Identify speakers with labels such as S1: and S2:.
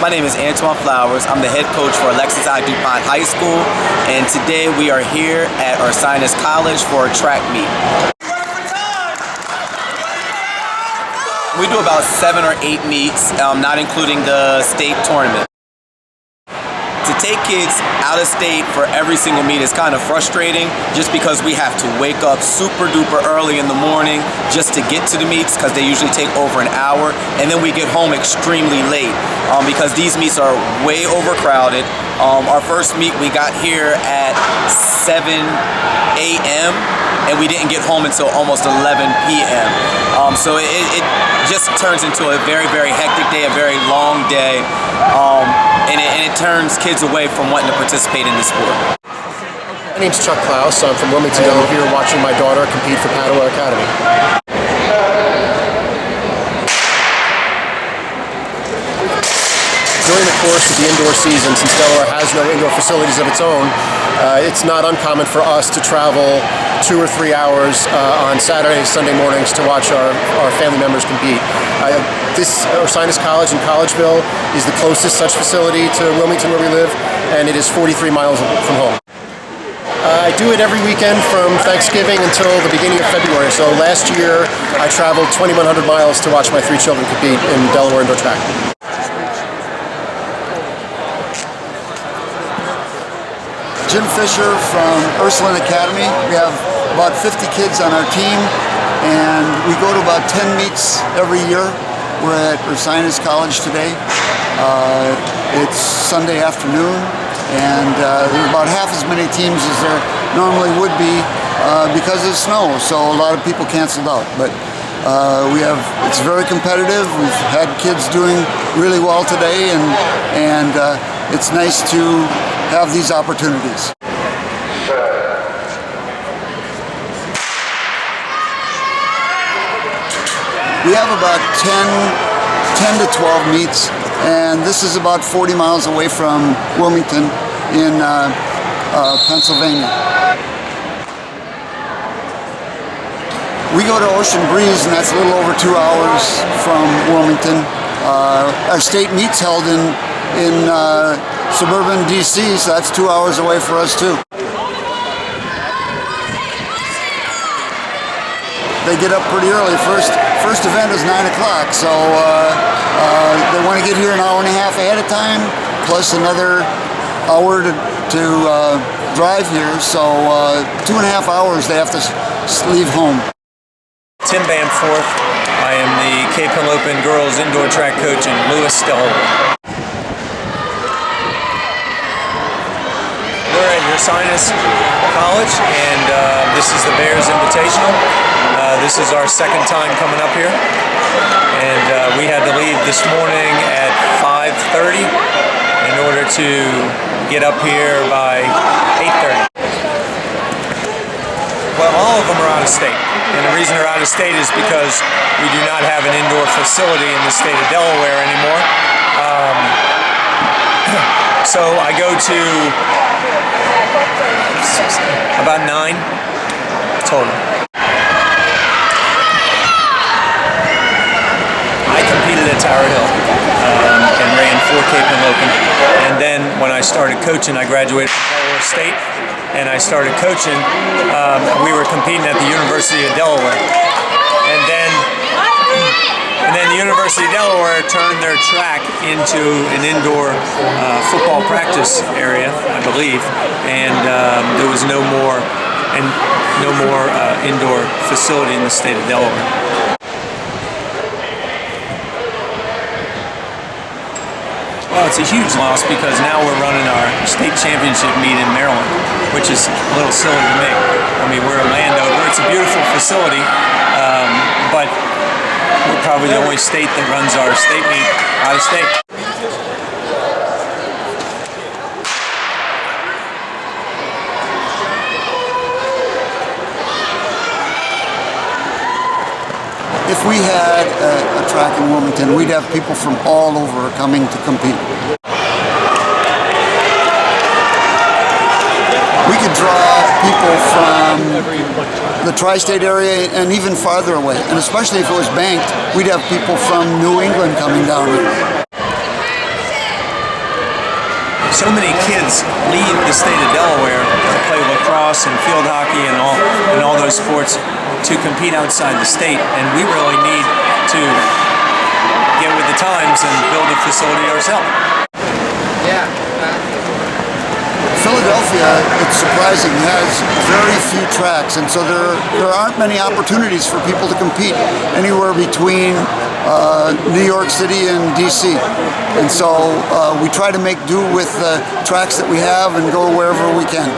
S1: My name is Antwain Flowers. I'm the head coach for AI DuPont High School, and today we are here at Ursinus College for a track meet. We do about 7 or 8 meets, not including the state tournament. To take kids out of state for every single meet is kind of frustrating, just because we have to wake up super duper early in the morning just to get to the meets, because they usually take over an hour, and then we get home extremely late because these meets are way overcrowded. Our first meet, we got here at 7 a.m. and we didn't get home until almost 11 p.m. So it just turns into a very, very hectic day, a very long day, and it turns kids away from wanting to participate in the sport.
S2: My name's Chuck Klaus. I'm from Wilmington, Delaware, here watching my daughter compete for Padua Academy. During the course of the indoor season, since Delaware has no indoor facilities of its own, it's not uncommon for us to travel 2 or 3 hours on Saturdays, Sunday mornings to watch our family members compete. This Ursinus College in Collegeville is the closest such facility to Wilmington where we live, and it is 43 miles from home. I do it every weekend from Thanksgiving until the beginning of February. So last year I traveled 2,100 miles to watch my 3 children compete in Delaware indoor track.
S3: Jim Fischer from Ursuline Academy. We have about 50 kids on our team, and we go to about 10 meets every year. We're at Ursinus College today. It's Sunday afternoon, and there are about half as many teams as there normally would be because of snow, so a lot of people canceled out. But it's very competitive. We've had kids doing really well today, and it's nice to have these opportunities. We have about 10 to 12 meets, and this is about 40 miles away from Wilmington in Pennsylvania. We go to Ocean Breeze, and that's a little over 2 hours from Wilmington. Our state meet's held in suburban DC, so that's 2 hours away for us too. They get up pretty early. First event is 9 o'clock, so they want to get here an hour and a half ahead of time, plus another hour to drive here, so 2.5 hours they have to leave home.
S4: Tim Bamforth. I am the Cape Henlopen girls indoor track coach in Lewis, Delaware. We're at Ursinus College, and this is the Bears Invitational. This is our second time coming up here, and we had to leave this morning at 5:30 in order to get up here by 8:30. Well, all of them are out of state, and the reason they're out of state is because we do not have an indoor facility in the state of Delaware anymore. So I go to about 9 total. I competed at Tower Hill and ran for Cape Henlopen, and then when I started coaching, I graduated from Delaware State, and I started coaching. We were competing at the University of Delaware, and then the University of Delaware turned their track into an indoor football practice area, I believe, and there was no more indoor facility in the state of Delaware. Well, it's a huge loss because now we're running our state championship meet in Maryland, which is a little silly to me. I mean, we're in Landover. It's a beautiful facility, but we're probably the only state that runs our state meet out of state.
S3: If we had a track in Wilmington, we'd have people from all over coming to compete. We could draw people from the tri-state area and even farther away, and especially if it was banked, we'd have people from New England coming down here.
S4: so many kids leave the state of Delaware to play lacrosse and field hockey and all those sports to compete outside the state, and we really need to get with the times and build a facility ourselves.
S3: Philadelphia, it's surprising, has very few tracks, and so there aren't many opportunities for people to compete anywhere between New York City and DC. And so we try to make do with the tracks that we have and go wherever we can.